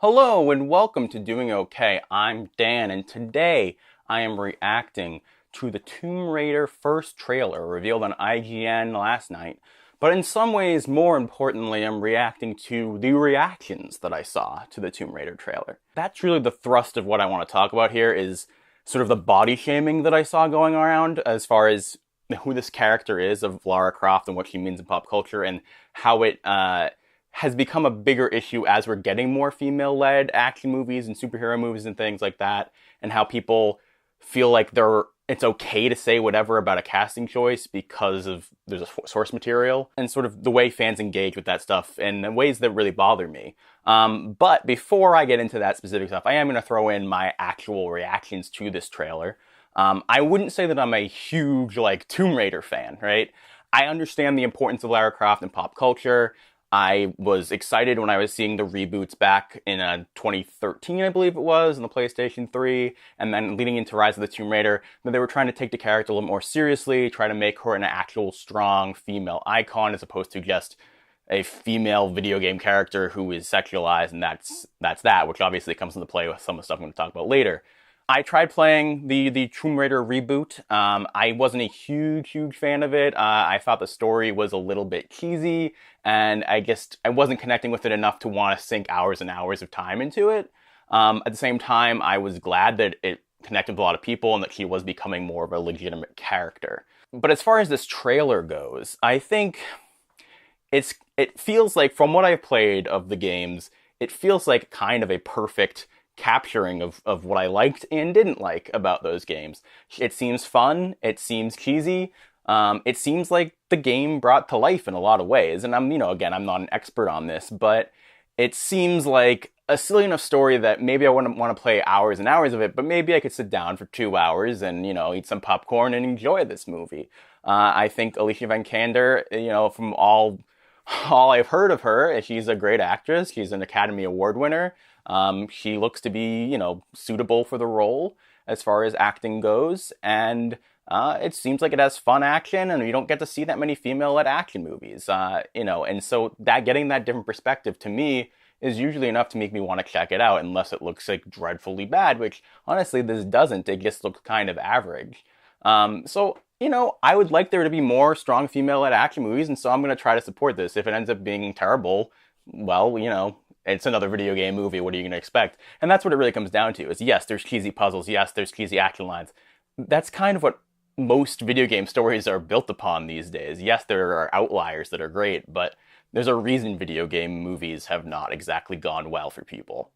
Hello and welcome to Doing Okay. I'm Dan and today I am reacting to the Tomb Raider first trailer revealed on IGN last night. But in some ways, more importantly, I'm reacting to the reactions that I saw to the Tomb Raider trailer. That's really the thrust of what I want to talk about here is sort of the body shaming that I saw going around as far as who this character is of Lara Croft and what she means in pop culture and how it has become a bigger issue as we're getting more female-led action movies and superhero movies and things like that, and how people feel like it's okay to say whatever about a casting choice because there's a source material, and sort of the way fans engage with that stuff in ways that really bother me. But before I get into that specific stuff, I am going to throw in my actual reactions to this trailer. I wouldn't say that I'm a huge, Tomb Raider fan, right? I understand the importance of Lara Croft in pop culture. I was excited when I was seeing the reboots back in 2013, I believe it was, on the PlayStation 3, and then leading into Rise of the Tomb Raider, that they were trying to take the character a little more seriously, try to make her an actual strong female icon as opposed to just a female video game character who is sexualized, and that's that, which obviously comes into play with some of the stuff I'm going to talk about later. I tried playing the Tomb Raider reboot. I wasn't a huge fan of it. I thought the story was a little bit cheesy, and I wasn't connecting with it enough to want to sink hours and hours of time into it. At the same time, I was glad that it connected with a lot of people and that she was becoming more of a legitimate character. But as far as this trailer goes, I think it feels like, from what I've played of the games, it feels like kind of a perfect capturing of what I liked and didn't like about those games. It seems fun, it seems cheesy, it seems like the game brought to life in a lot of ways, and again, I'm not an expert on this, but it seems like a silly enough story that maybe I wouldn't want to play hours and hours of it, but maybe I could sit down for 2 hours and, eat some popcorn and enjoy this movie. I think Alicia Vikander, from all I've heard of her, she's a great actress. She's an Academy Award winner. She looks to be, suitable for the role as far as acting goes, and it seems like it has fun action, and you don't get to see that many female-led action movies, and so getting that different perspective to me is usually enough to make me want to check it out, unless it looks like dreadfully bad, which honestly this doesn't. It just looks kind of average. So I would like there to be more strong female-led action movies, and so I'm going to try to support this. If it ends up being terrible, well, it's another video game movie. What are you going to expect? And that's what it really comes down to is, yes, there's cheesy puzzles. Yes, there's cheesy action lines. That's kind of what most video game stories are built upon these days. Yes, there are outliers that are great, but there's a reason video game movies have not exactly gone well for people.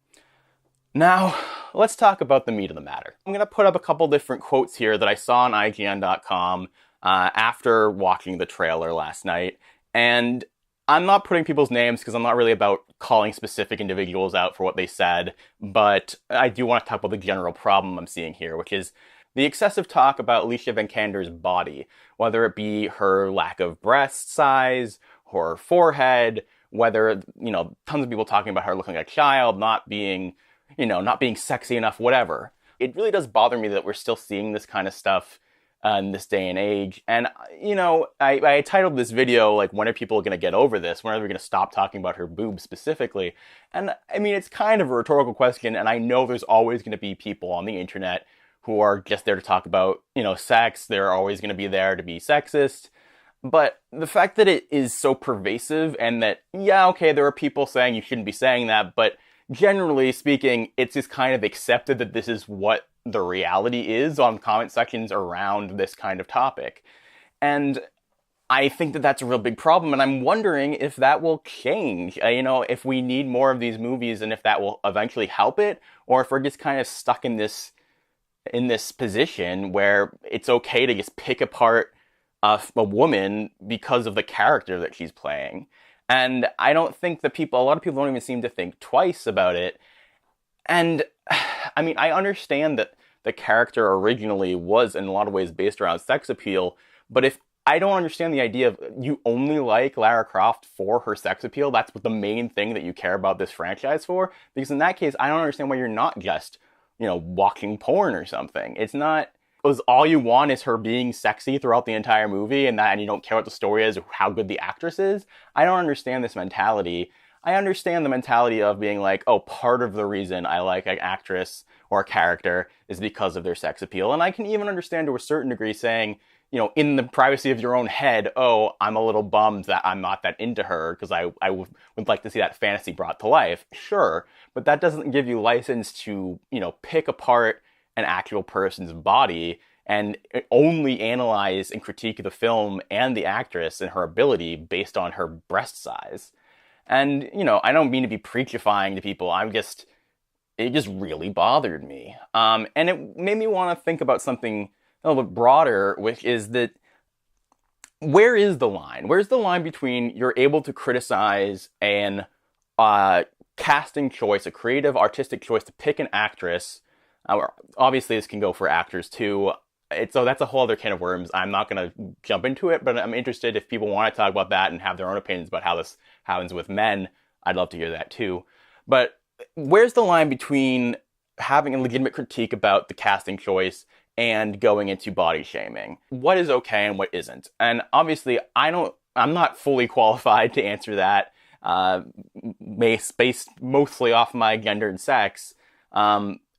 Now, let's talk about the meat of the matter. I'm going to put up a couple different quotes here that I saw on IGN.com after watching the trailer last night, and I'm not putting people's names because I'm not really about calling specific individuals out for what they said, but I do want to talk about the general problem I'm seeing here, which is the excessive talk about Alicia Vikander's body, whether it be her lack of breast size, her forehead, whether, tons of people talking about her looking like a child, not being sexy enough, whatever. It really does bother me that we're still seeing this kind of stuff in this day and age. And, I titled this video, when are people going to get over this? When are we going to stop talking about her boobs specifically? And, it's kind of a rhetorical question, and I know there's always going to be people on the internet who are just there to talk about, sex. They're always going to be there to be sexist. But the fact that it is so pervasive and that, yeah, okay, there are people saying you shouldn't be saying that, but generally speaking, it's just kind of accepted that this is what the reality is on comment sections around this kind of topic. And I think that that's a real big problem, and I'm wondering if that will change, if we need more of these movies and if that will eventually help it, or if we're just kind of stuck in this position where it's okay to just pick apart a woman because of the character that she's playing. And I don't think a lot of people don't even seem to think twice about it. And I understand that the character originally was in a lot of ways based around sex appeal, but if I don't understand the idea of you only like Lara Croft for her sex appeal, that's what the main thing that you care about this franchise for, because in that case, I don't understand why you're not just, watching porn or something. It's not, was all you want is her being sexy throughout the entire movie and you don't care what the story is or how good the actress is. I don't understand this mentality. I understand the mentality of being like, oh, part of the reason I like an actress or a character is because of their sex appeal. And I can even understand to a certain degree saying, in the privacy of your own head, oh, I'm a little bummed that I'm not that into her because I would like to see that fantasy brought to life. Sure, but that doesn't give you license to, pick apart an actual person's body and only analyze and critique the film and the actress and her ability based on her breast size. And, I don't mean to be preachifying to people. It just really bothered me. And it made me want to think about something a little bit broader, which is that where is the line? Where's the line between you're able to criticize an casting choice, a creative artistic choice to pick an actress? Obviously, this can go for actors too. So that's a whole other can of worms. I'm not going to jump into it, but I'm interested if people want to talk about that and have their own opinions about how this happens with men. I'd love to hear that too. But where's the line between having a legitimate critique about the casting choice and going into body shaming? What is okay and what isn't? And obviously, I'm not fully qualified to answer that, based mostly off my gender and sex.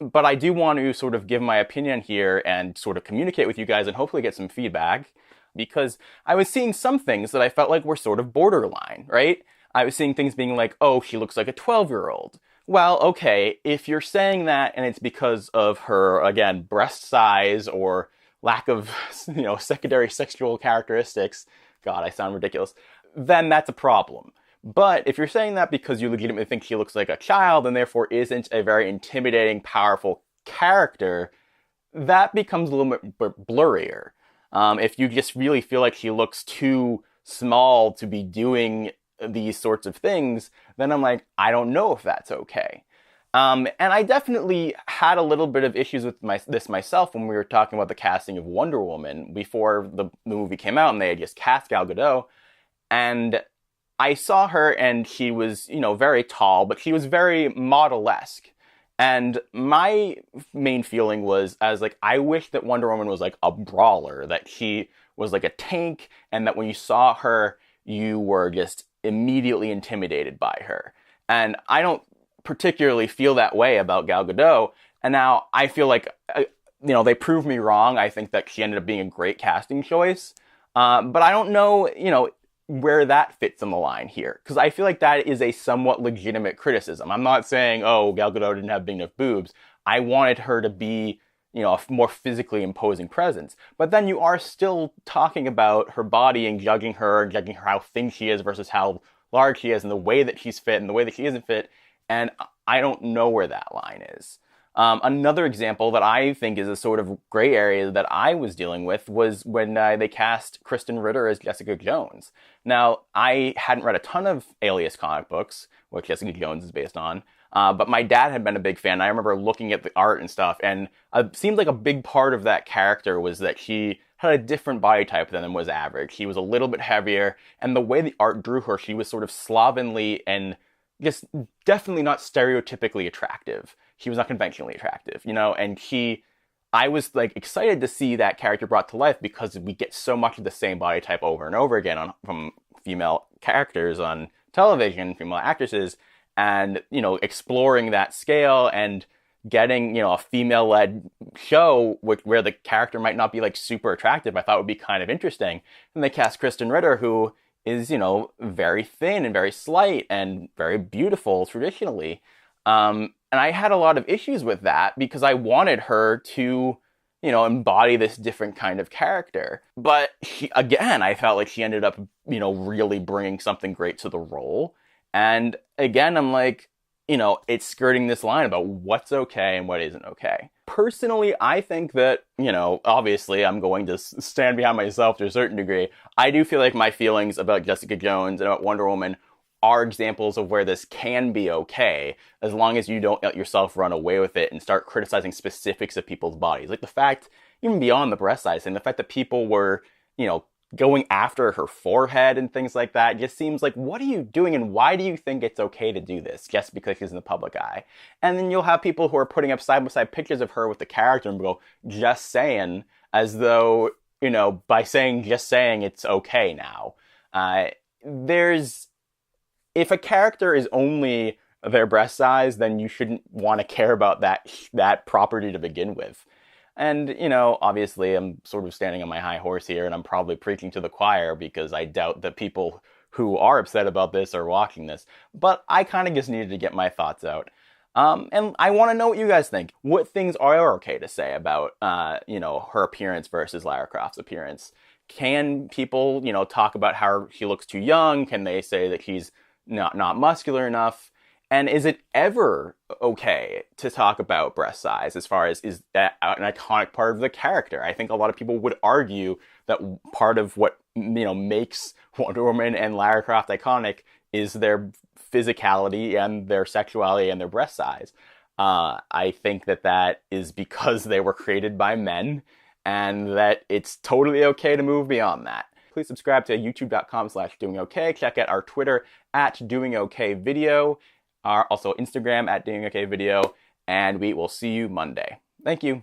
But I do want to sort of give my opinion here and sort of communicate with you guys and hopefully get some feedback, because I was seeing some things that I felt like were sort of borderline, right? I was seeing things being like, oh, she looks like a 12-year-old. Well, okay, if you're saying that and it's because of her, again, breast size or lack of, secondary sexual characteristics, God, I sound ridiculous, then that's a problem. But if you're saying that because you legitimately think she looks like a child and therefore isn't a very intimidating, powerful character, that becomes a little bit blurrier. If you just really feel like she looks too small to be doing these sorts of things, then I'm like, I don't know if that's okay. And I definitely had a little bit of issues with this myself when we were talking about the casting of Wonder Woman before the movie came out and they had just cast Gal Gadot. And I saw her and she was, very tall, but she was very model-esque. And my main feeling was, I wish that Wonder Woman was like a brawler, that she was like a tank, and that when you saw her, you were just immediately intimidated by her. And I don't particularly feel that way about Gal Gadot. And now I feel like, they proved me wrong. I think that she ended up being a great casting choice. But I don't know, where that fits on the line here. Because I feel like that is a somewhat legitimate criticism. I'm not saying, oh, Gal Gadot didn't have big enough boobs. I wanted her to be, a more physically imposing presence. But then you are still talking about her body and judging her how thin she is versus how large she is and the way that she's fit and the way that she isn't fit. And I don't know where that line is. Another example that I think is a sort of gray area that I was dealing with was when they cast Krysten Ritter as Jessica Jones. Now, I hadn't read a ton of Alias comic books, which Jessica Jones is based on, but my dad had been a big fan. I remember looking at the art and stuff, and it seemed like a big part of that character was that she had a different body type than was average. She was a little bit heavier, and the way the art drew her, she was sort of slovenly and just definitely not stereotypically attractive. She was not conventionally attractive, and I was excited to see that character brought to life because we get so much of the same body type over and over again from female characters on television, female actresses, and, exploring that scale and getting, a female-led show where the character might not be super attractive, I thought would be kind of interesting. And they cast Krysten Ritter, who is, very thin and very slight and very beautiful traditionally. And I had a lot of issues with that because I wanted her to, embody this different kind of character. But I felt like she ended up, really bringing something great to the role. And again, I'm like, it's skirting this line about what's okay and what isn't okay. Personally, I think that, obviously I'm going to stand behind myself to a certain degree. I do feel like my feelings about Jessica Jones and about Wonder Woman are examples of where this can be okay, as long as you don't let yourself run away with it and start criticizing specifics of people's bodies. Like the fact, even beyond the breast size, and the fact that people were, going after her forehead and things like that just seems like, what are you doing and why do you think it's okay to do this just because she's in the public eye? And then you'll have people who are putting up side-by-side pictures of her with the character and go, just saying, as though, by saying just saying, it's okay now. if a character is only their breast size, then you shouldn't want to care about that property to begin with. And, you know, obviously I'm sort of standing on my high horse here, and I'm probably preaching to the choir because I doubt that people who are upset about this are watching this. But I kind of just needed to get my thoughts out. And I want to know what you guys think. What things are okay to say about, you know, her appearance versus Lara Croft's appearance? Can people, you know, talk about how she looks too young? Can they say that she's not muscular enough? And is it ever okay to talk about breast size as far as is that an iconic part of the character? I think a lot of people would argue that part of what, you know, makes Wonder Woman and Lara Croft iconic is their physicality and their sexuality and their breast size. I think that is because they were created by men, and that it's totally okay to move beyond that. Please subscribe to youtube.com/doingok. Check out our Twitter @doingokvideo. Our also Instagram @doingokvideo. And we will see you Monday. Thank you.